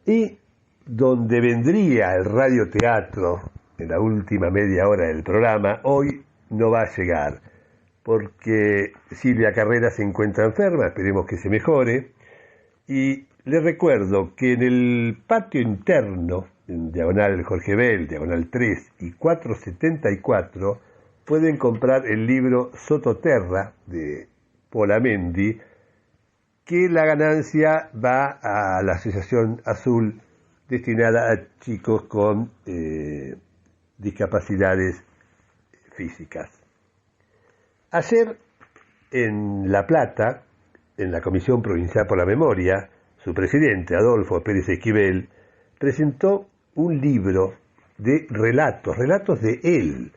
Y donde vendría el radioteatro en la última media hora del programa, hoy no va a llegar, porque Silvia Carrera se encuentra enferma, esperemos que se mejore, y le recuerdo que en el patio interno, en diagonal Jorge Bell, diagonal 3 y 474, pueden comprar el libro Sototerra de Polamendi, que la ganancia va a la Asociación Azul destinada a chicos con discapacidades físicas. Ayer en La Plata, en la Comisión Provincial por la Memoria, su presidente, Adolfo Pérez Esquivel, presentó un libro de relatos de él.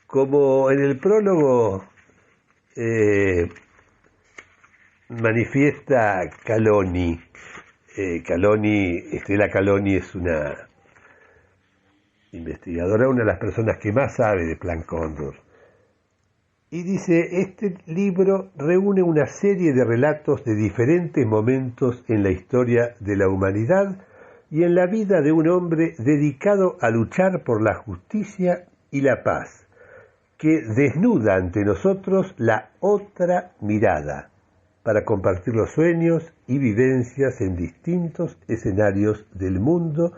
Como en el prólogo manifiesta Caloni, Estela Caloni es una investigadora, una de las personas que más sabe de Plan Cóndor. Y dice, este libro reúne una serie de relatos de diferentes momentos en la historia de la humanidad y en la vida de un hombre dedicado a luchar por la justicia y la paz, que desnuda ante nosotros la otra mirada, para compartir los sueños y vivencias en distintos escenarios del mundo,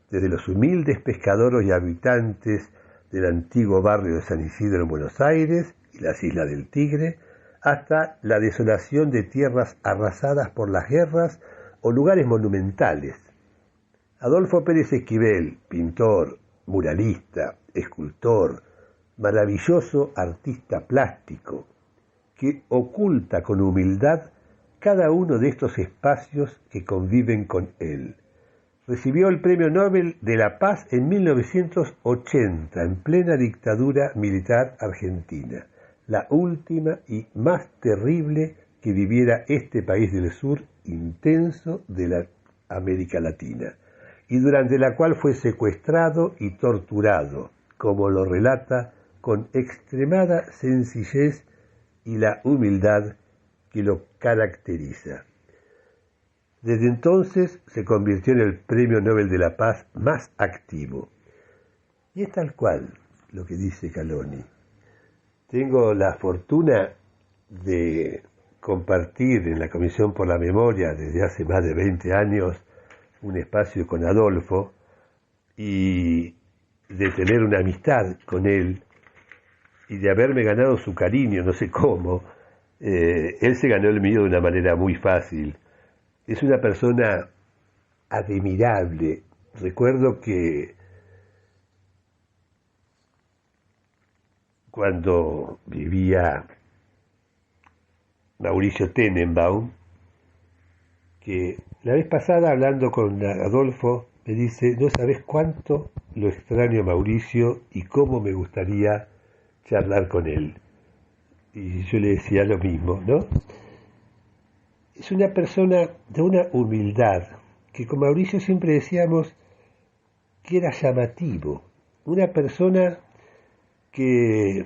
desde los humildes pescadores y habitantes del antiguo barrio de San Isidro en Buenos Aires y las Islas del Tigre, hasta la desolación de tierras arrasadas por las guerras o lugares monumentales. Adolfo Pérez Esquivel, pintor, muralista, escultor, maravilloso artista plástico, que oculta con humildad cada uno de estos espacios que conviven con él. Recibió el Premio Nobel de la Paz en 1980, en plena dictadura militar argentina, la última y más terrible que viviera este país del sur intenso de la América Latina, y durante la cual fue secuestrado y torturado, como lo relata con extremada sencillez y la humildad que lo caracteriza. Desde entonces se convirtió en el Premio Nobel de la Paz más activo. Y es tal cual lo que dice Caloni. Tengo la fortuna de compartir en la Comisión por la Memoria desde hace más de 20 años un espacio con Adolfo y de tener una amistad con él y de haberme ganado su cariño, no sé cómo. Él se ganó el mío de una manera muy fácil. Es una persona admirable. Recuerdo que cuando vivía Mauricio Tenenbaum, que la vez pasada hablando con Adolfo me dice, no sabes cuánto lo extraño a Mauricio y cómo me gustaría charlar con él. Y yo le decía lo mismo, ¿no? Es una persona de una humildad, que con Mauricio siempre decíamos que era llamativo, una persona que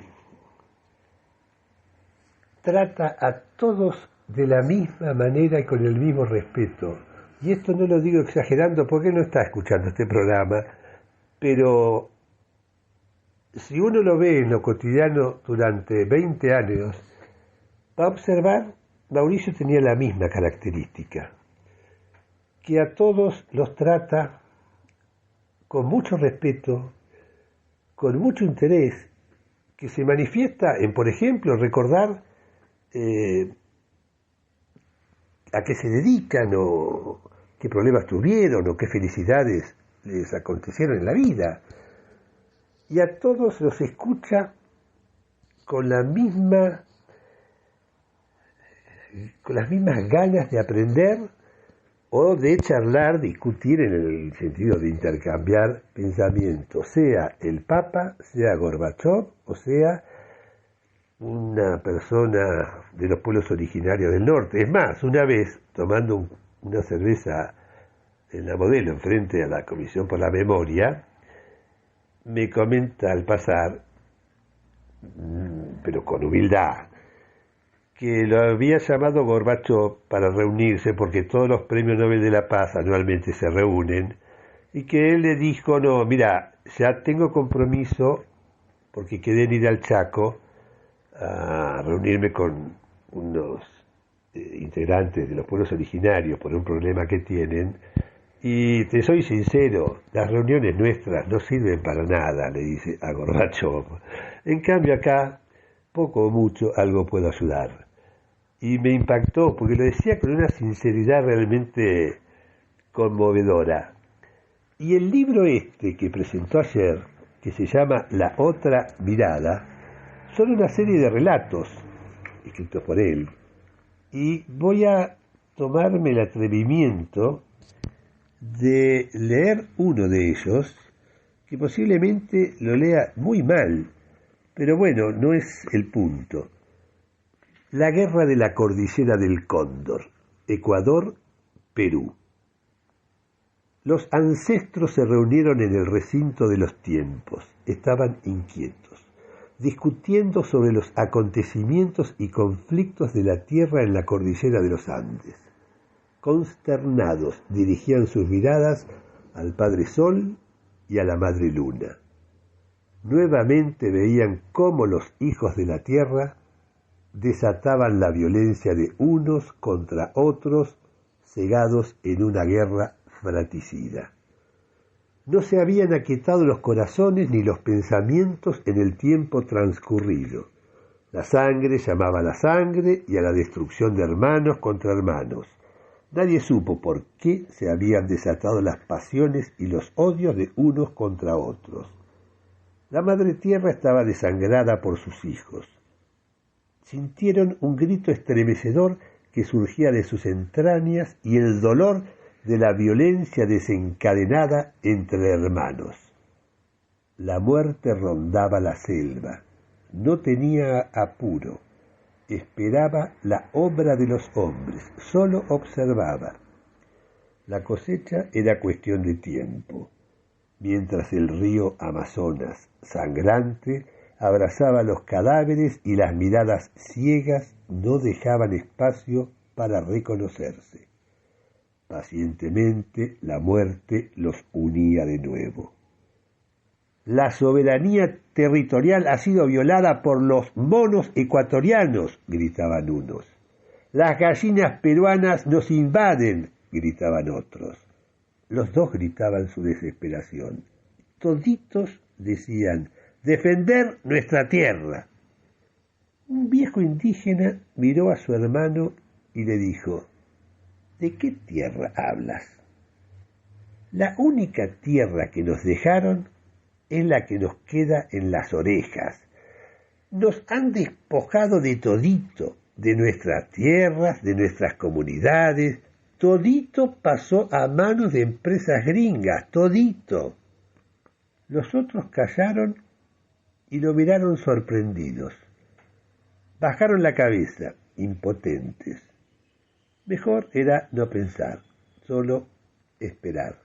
trata a todos de la misma manera y con el mismo respeto. Y esto no lo digo exagerando porque no está escuchando este programa, pero si uno lo ve en lo cotidiano durante 20 años, va a observar, Mauricio tenía la misma característica, que a todos los trata con mucho respeto, con mucho interés, que se manifiesta en, por ejemplo, recordar a qué se dedican o qué problemas tuvieron o qué felicidades les acontecieron en la vida. Y a todos los escucha con las mismas ganas de aprender o de charlar, discutir en el sentido de intercambiar pensamientos, sea el Papa, sea Gorbachov o sea una persona de los pueblos originarios del norte. Es más, una vez tomando una cerveza en la Modelo enfrente a la Comisión por la Memoria, me comenta al pasar, pero con humildad, que lo había llamado Gorbachov para reunirse porque todos los premios Nobel de la Paz anualmente se reúnen, y que él le dijo, no, mira, ya tengo compromiso porque quedé en ir al Chaco a reunirme con unos integrantes de los pueblos originarios por un problema que tienen, y te soy sincero, las reuniones nuestras no sirven para nada, le dice a Gorbachov. En cambio acá, poco o mucho, algo puedo ayudar. Y me impactó porque lo decía con una sinceridad realmente conmovedora. Y el libro este que presentó ayer, que se llama La otra mirada, son una serie de relatos escritos por él. Y voy a tomarme el atrevimiento de leer uno de ellos, que posiblemente lo lea muy mal, pero bueno, no es el punto. La guerra de la cordillera del Cóndor, Ecuador, Perú. Los ancestros se reunieron en el recinto de los tiempos. Estaban inquietos, discutiendo sobre los acontecimientos y conflictos de la tierra en la cordillera de los Andes. Consternados, dirigían sus miradas al Padre Sol y a la Madre Luna. Nuevamente veían cómo los hijos de la tierra desataban la violencia de unos contra otros, cegados en una guerra fratricida. No se habían aquietado los corazones ni los pensamientos en el tiempo transcurrido. La sangre llamaba a la sangre y a la destrucción de hermanos contra hermanos. Nadie supo por qué se habían desatado las pasiones y los odios de unos contra otros. La Madre Tierra estaba desangrada por sus hijos. Sintieron un grito estremecedor que surgía de sus entrañas y el dolor de la violencia desencadenada entre hermanos. La muerte rondaba la selva, no tenía apuro, esperaba la obra de los hombres, solo observaba. La cosecha era cuestión de tiempo, mientras el río Amazonas, sangrante, abrazaba los cadáveres y las miradas ciegas no dejaban espacio para reconocerse. Pacientemente la muerte los unía de nuevo. La soberanía territorial ha sido violada por los monos ecuatorianos, gritaban unos. Las gallinas peruanas nos invaden, gritaban otros. Los dos gritaban su desesperación. Toditos decían, defender nuestra tierra. Un viejo indígena miró a su hermano y le dijo, ¿de qué tierra hablas? La única tierra que nos dejaron es la que nos queda en las orejas. Nos han despojado de todito, de nuestras tierras, de nuestras comunidades. Todito pasó a manos de empresas gringas, todito. Los otros callaron y lo miraron sorprendidos. Bajaron la cabeza, impotentes. Mejor era no pensar, solo esperar.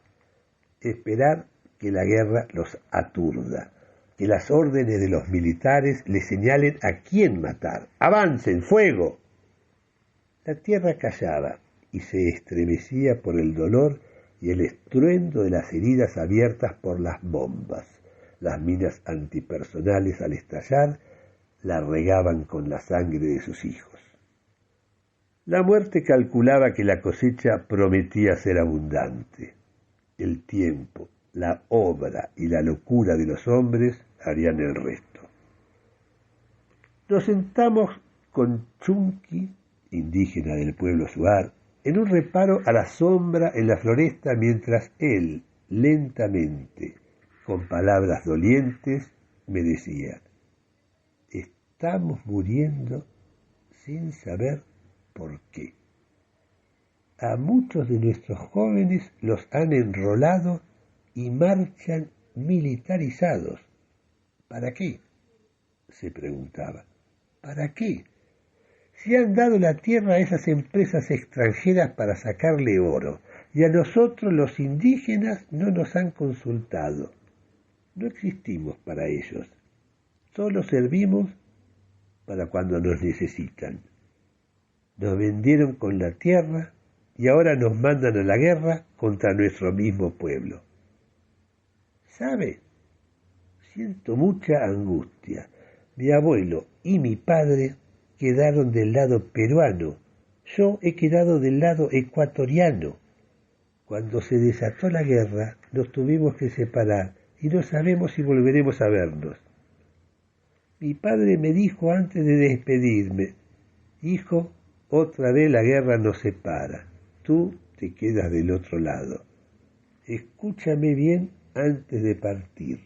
Esperar que la guerra los aturda, que las órdenes de los militares les señalen a quién matar. ¡Avancen, fuego! La tierra callaba y se estremecía por el dolor y el estruendo de las heridas abiertas por las bombas. Las minas antipersonales al estallar la regaban con la sangre de sus hijos. La muerte calculaba que la cosecha prometía ser abundante. El tiempo, la obra y la locura de los hombres harían el resto. Nos sentamos con Chunqui, indígena del pueblo Shuar, en un reparo a la sombra en la floresta mientras él, lentamente, con palabras dolientes, me decía, estamos muriendo sin saber por qué. A muchos de nuestros jóvenes los han enrolado y marchan militarizados. ¿Para qué?, se preguntaba. ¿Para qué? Si han dado la tierra a esas empresas extranjeras para sacarle oro, y a nosotros los indígenas no nos han consultado. No existimos para ellos, solo servimos para cuando nos necesitan. Nos vendieron con la tierra y ahora nos mandan a la guerra contra nuestro mismo pueblo. ¿Sabe? Siento mucha angustia. Mi abuelo y mi padre quedaron del lado peruano. Yo he quedado del lado ecuatoriano. Cuando se desató la guerra, nos tuvimos que separar y no sabemos si volveremos a vernos. Mi padre me dijo antes de despedirme: hijo, otra vez la guerra nos separa. Tú te quedas del otro lado. Escúchame bien antes de partir.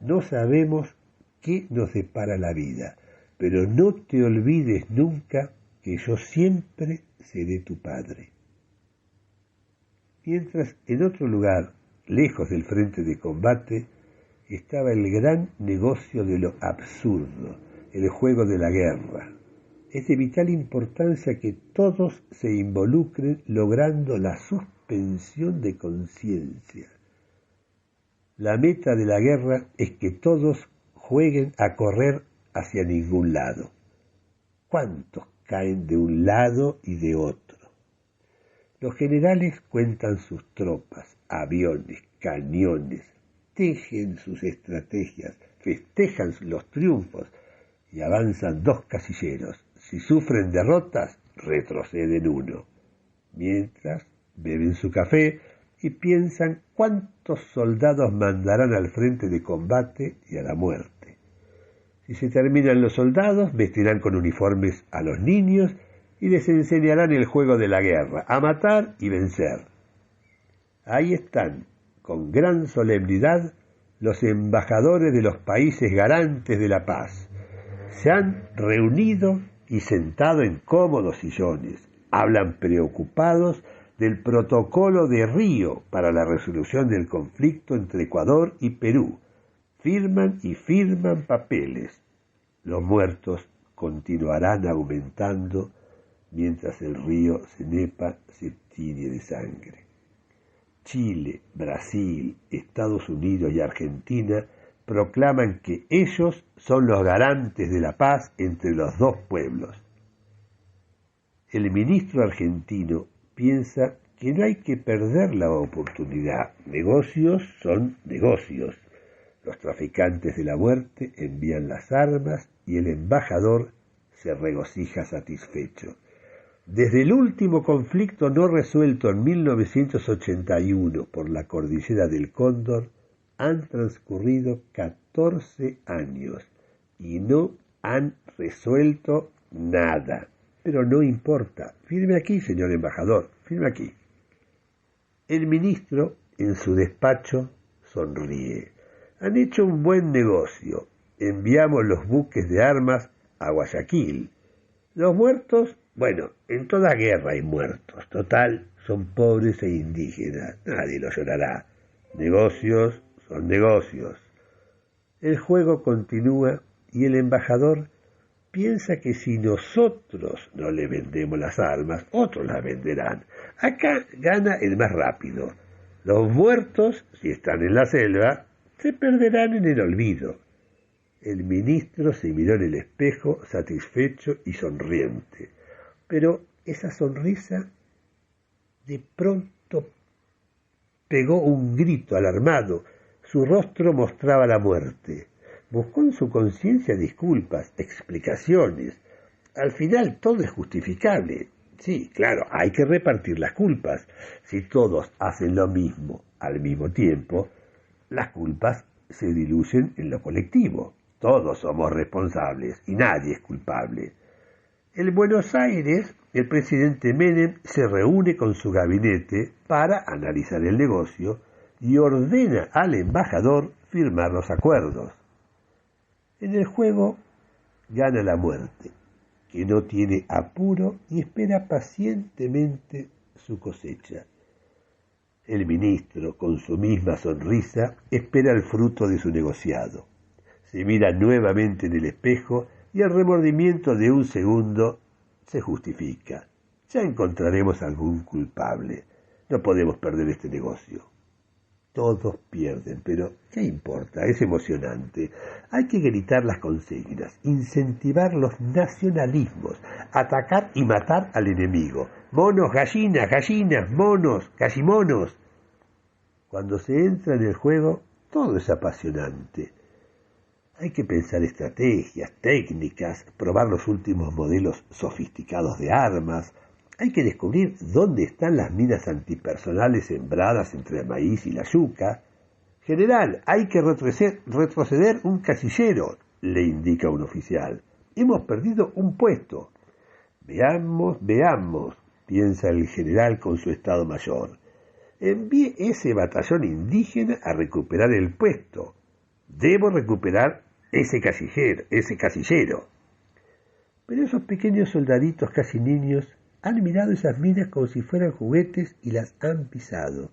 No sabemos qué nos depara la vida, pero no te olvides nunca que yo siempre seré tu padre. Mientras en otro lugar, lejos del frente de combate, estaba el gran negocio de lo absurdo, el juego de la guerra. Es de vital importancia que todos se involucren logrando la suspensión de conciencia. La meta de la guerra es que todos jueguen a correr hacia ningún lado. ¿Cuántos caen de un lado y de otro? Los generales cuentan sus tropas, aviones, cañones, tejen sus estrategias, festejan los triunfos y avanzan 2 casilleros. Si sufren derrotas, retroceden 1. Mientras beben su café y piensan cuántos soldados mandarán al frente de combate y a la muerte. Si se terminan los soldados, vestirán con uniformes a los niños y les enseñarán el juego de la guerra, a matar y vencer. Ahí están, con gran solemnidad, los embajadores de los países garantes de la paz. Se han reunido y sentado en cómodos sillones. Hablan preocupados del protocolo de Río para la resolución del conflicto entre Ecuador y Perú. Firman y firman papeles. Los muertos continuarán aumentando mientras el río Cenepa se tiñe de sangre. Chile, Brasil, Estados Unidos y Argentina proclaman que ellos son los garantes de la paz entre los 2 pueblos. El ministro argentino piensa que no hay que perder la oportunidad. Negocios son negocios. Los traficantes de la muerte envían las armas y el embajador se regocija satisfecho. Desde el último conflicto no resuelto en 1981 por la cordillera del Cóndor, han transcurrido 14 años y no han resuelto nada. Pero no importa. Firme aquí, señor embajador, firme aquí. El ministro, en su despacho, sonríe. Han hecho un buen negocio. Enviamos los buques de armas a Guayaquil. Los muertos, bueno, en toda guerra hay muertos. Total, son pobres e indígenas. Nadie los llorará. Negocios son negocios. El juego continúa y el embajador piensa que si nosotros no le vendemos las armas, otros las venderán. Acá gana el más rápido. Los muertos, si están en la selva, se perderán en el olvido. El ministro se miró en el espejo, satisfecho y sonriente. Pero esa sonrisa de pronto pegó un grito alarmado. Su rostro mostraba la muerte. Buscó en su conciencia disculpas, explicaciones. Al final todo es justificable. Sí, claro, hay que repartir las culpas. Si todos hacen lo mismo al mismo tiempo, las culpas se diluyen en lo colectivo. Todos somos responsables y nadie es culpable. En Buenos Aires, el presidente Menem se reúne con su gabinete para analizar el negocio y ordena al embajador firmar los acuerdos. En el juego gana la muerte, que no tiene apuro y espera pacientemente su cosecha. El ministro, con su misma sonrisa, espera el fruto de su negociado. Se mira nuevamente en el espejo y el remordimiento de un segundo se justifica. Ya encontraremos algún culpable. No podemos perder este negocio. todos pierden, pero ¿qué importa? Es emocionante. Hay que gritar las consignas, incentivar los nacionalismos, atacar y matar al enemigo. Monos, gallinas, gallinas, monos, gallimonos. Cuando se entra en el juego, todo es apasionante. Hay que pensar estrategias, técnicas, probar los últimos modelos sofisticados de armas. Hay que descubrir dónde están las minas antipersonales sembradas entre el maíz y la yuca. General, hay que retroceder un casillero, le indica un oficial. Hemos perdido un puesto. Veamos, piensa el general con su estado mayor. Envíe ese batallón indígena a recuperar el puesto. Debo recuperar ese casillero. Pero esos pequeños soldaditos casi niños han mirado esas minas como si fueran juguetes y las han pisado.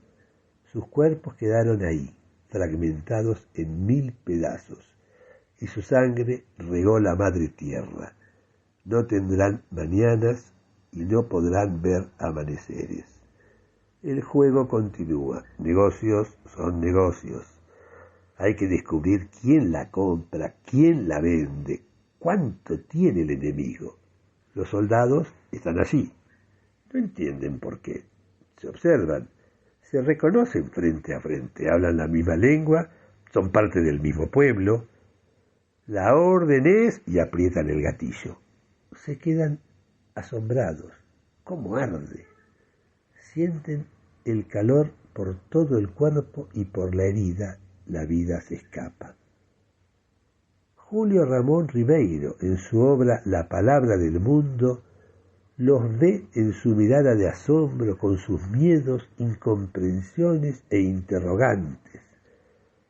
Sus cuerpos quedaron ahí, fragmentados en 1000 pedazos, y su sangre regó la madre tierra. No tendrán mañanas y no podrán ver amaneceres. El juego continúa. Negocios son negocios. Hay que descubrir quién la compra, quién la vende, cuánto tiene el enemigo. Los soldados están allí. No entienden por qué. Se observan, se reconocen frente a frente, hablan la misma lengua, son parte del mismo pueblo. La orden es y aprietan el gatillo. Se quedan asombrados. ¿Cómo arde? Sienten el calor por todo el cuerpo y por la herida la vida se escapa. Julio Ramón Ribeiro, en su obra La palabra del mundo, los ve en su mirada de asombro con sus miedos, incomprensiones e interrogantes.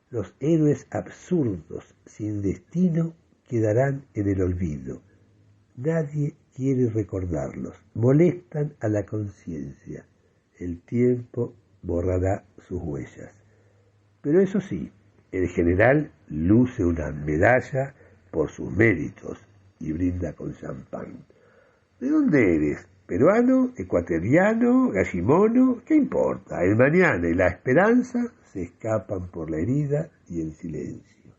Los héroes absurdos, sin destino, quedarán en el olvido. Nadie quiere recordarlos, molestan a la conciencia. El tiempo borrará sus huellas. Pero eso sí, el general luce una medalla por sus méritos y brinda con champán. ¿De dónde eres? ¿Peruano? ¿Ecuatoriano? ¿Gallimono? ¿Qué importa? El mañana y la esperanza se escapan por la herida y el silencio.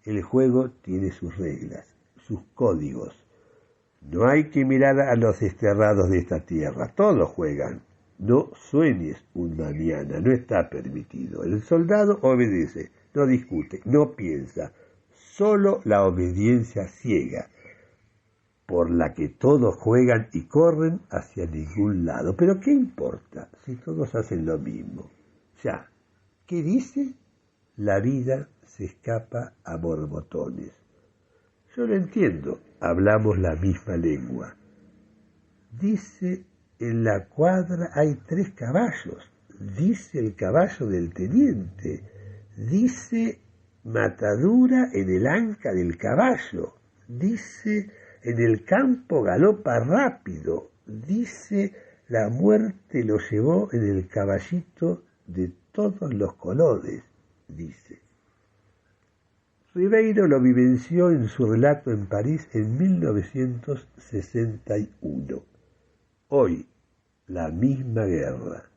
El juego tiene sus reglas, sus códigos. No hay que mirar a los desterrados de esta tierra, todos juegan. No sueñes un mañana, no está permitido. El soldado obedece, no discute, no piensa. Solo la obediencia ciega, por la que todos juegan y corren hacia ningún lado. Pero ¿qué importa si todos hacen lo mismo? Ya, ¿qué dice? La vida se escapa a borbotones. Yo lo entiendo, hablamos la misma lengua. Dice, en la cuadra hay 3 caballos, dice el caballo del teniente, dice matadura en el anca del caballo, dice en el campo galopa rápido, dice la muerte lo llevó en el caballito de todos los colores, dice. Ribeiro lo vivenció en su relato en París en 1961. Hoy, la misma guerra,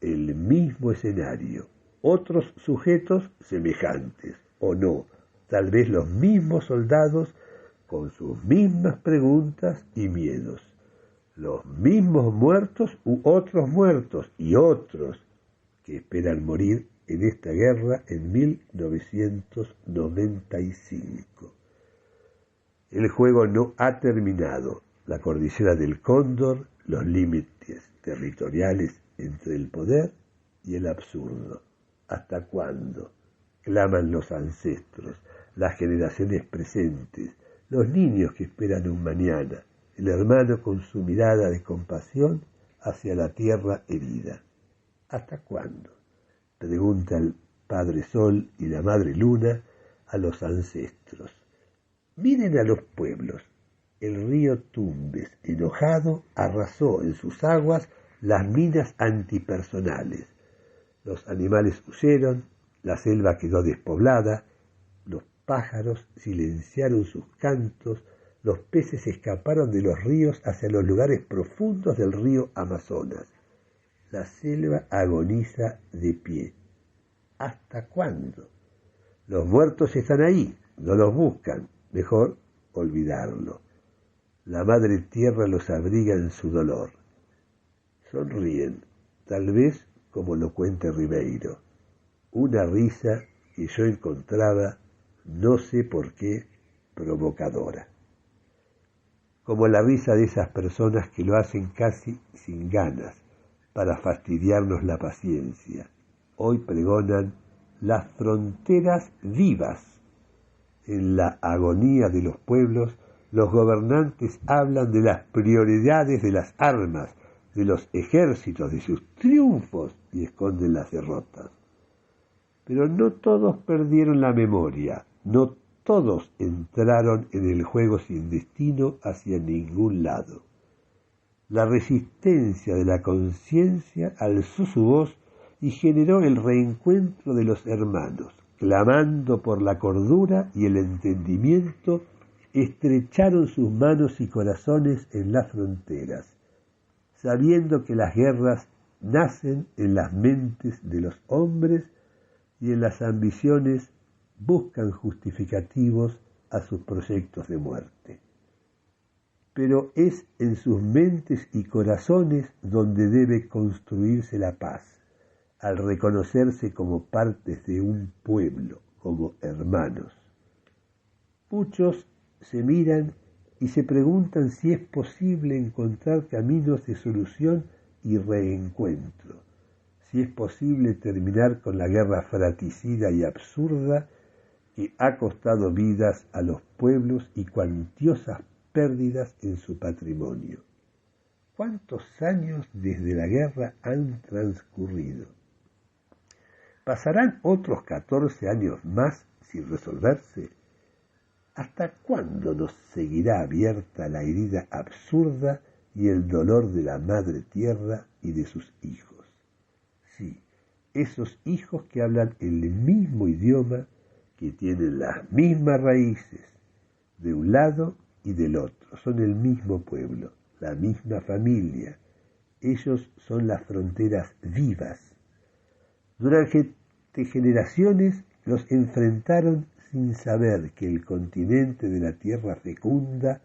el mismo escenario, otros sujetos semejantes, o no, tal vez los mismos soldados con sus mismas preguntas y miedos, los mismos muertos u otros muertos y otros que esperan morir en esta guerra en 1995. El juego no ha terminado. La cordillera del Cóndor, los límites territoriales entre el poder y el absurdo. ¿Hasta cuándo? Claman los ancestros, las generaciones presentes, los niños que esperan un mañana, el hermano con su mirada de compasión hacia la tierra herida. ¿Hasta cuándo? Pregunta el Padre Sol y la Madre Luna a los ancestros. Miren a los pueblos. El río Tumbes, enojado, arrasó en sus aguas las minas antipersonales. Los animales huyeron, la selva quedó despoblada, los pájaros silenciaron sus cantos, los peces escaparon de los ríos hacia los lugares profundos del río Amazonas. La selva agoniza de pie. ¿Hasta cuándo? Los muertos están ahí, no los buscan, mejor olvidarlo. La madre tierra los abriga en su dolor. Sonríen, tal vez como lo cuente Ribeiro. Una risa que yo encontraba, no sé por qué, provocadora. Como la risa de esas personas que lo hacen casi sin ganas, para fastidiarnos la paciencia. Hoy pregonan las fronteras vivas. En la agonía de los pueblos, los gobernantes hablan de las prioridades de las armas, de los ejércitos, de sus triunfos y esconden las derrotas. Pero no todos perdieron la memoria, no todos entraron en el juego sin destino hacia ningún lado. La resistencia de la conciencia alzó su voz y generó el reencuentro de los hermanos. Clamando por la cordura y el entendimiento, estrecharon sus manos y corazones en las fronteras, sabiendo que las guerras nacen en las mentes de los hombres y en las ambiciones buscan justificativos a sus proyectos de muerte. Pero es en sus mentes y corazones donde debe construirse la paz, al reconocerse como partes de un pueblo, como hermanos. Muchos se miran y se preguntan si es posible encontrar caminos de solución y reencuentro, si es posible terminar con la guerra fratricida y absurda que ha costado vidas a los pueblos y cuantiosas pérdidas en su patrimonio. ¿Cuántos años desde la guerra han transcurrido? ¿Pasarán otros 14 años más sin resolverse? ¿Hasta cuándo nos seguirá abierta la herida absurda y el dolor de la madre tierra y de sus hijos? Sí, esos hijos que hablan el mismo idioma, que tienen las mismas raíces, de un lado y del otro, son el mismo pueblo, la misma familia. Ellos son las fronteras vivas. Durante generaciones los enfrentaron sin saber que el continente de la tierra fecunda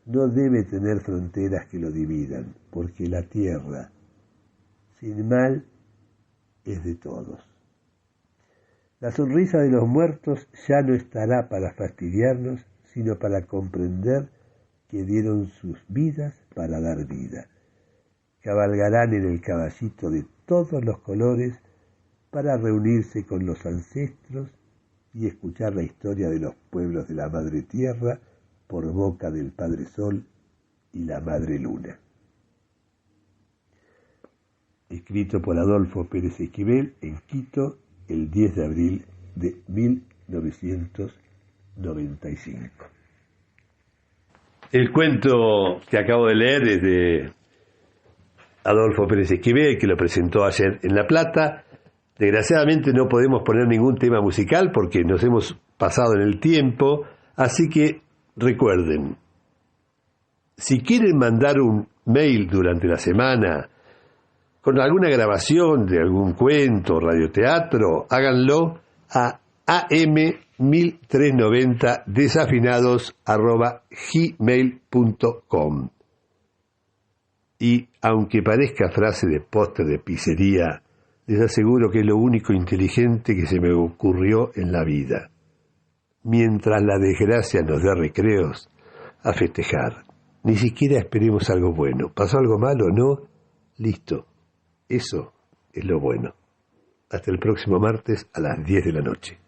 no debe tener fronteras que lo dividan, porque la tierra, sin mal, es de todos. La sonrisa de los muertos ya no estará para fastidiarnos, sino para comprender que dieron sus vidas para dar vida. Cabalgarán en el caballito de todos los colores para reunirse con los ancestros y escuchar la historia de los pueblos de la Madre Tierra por boca del Padre Sol y la Madre Luna. Escrito por Adolfo Pérez Esquivel en Quito el 10 de abril de 1995. El cuento que acabo de leer es de Adolfo Pérez Esquivel, que lo presentó ayer en La Plata. Desgraciadamente no podemos poner ningún tema musical porque nos hemos pasado en el tiempo, así que recuerden, si quieren mandar un mail durante la semana con alguna grabación de algún cuento, radioteatro, háganlo a am1390desafinados@gmail.com. Y aunque parezca frase de póster de pizzería, les aseguro que es lo único inteligente que se me ocurrió en la vida. Mientras la desgracia nos dé recreos, a festejar. Ni siquiera esperemos algo bueno. ¿Pasó algo malo? No. Listo. Eso es lo bueno. Hasta el próximo martes a las 10 de la noche.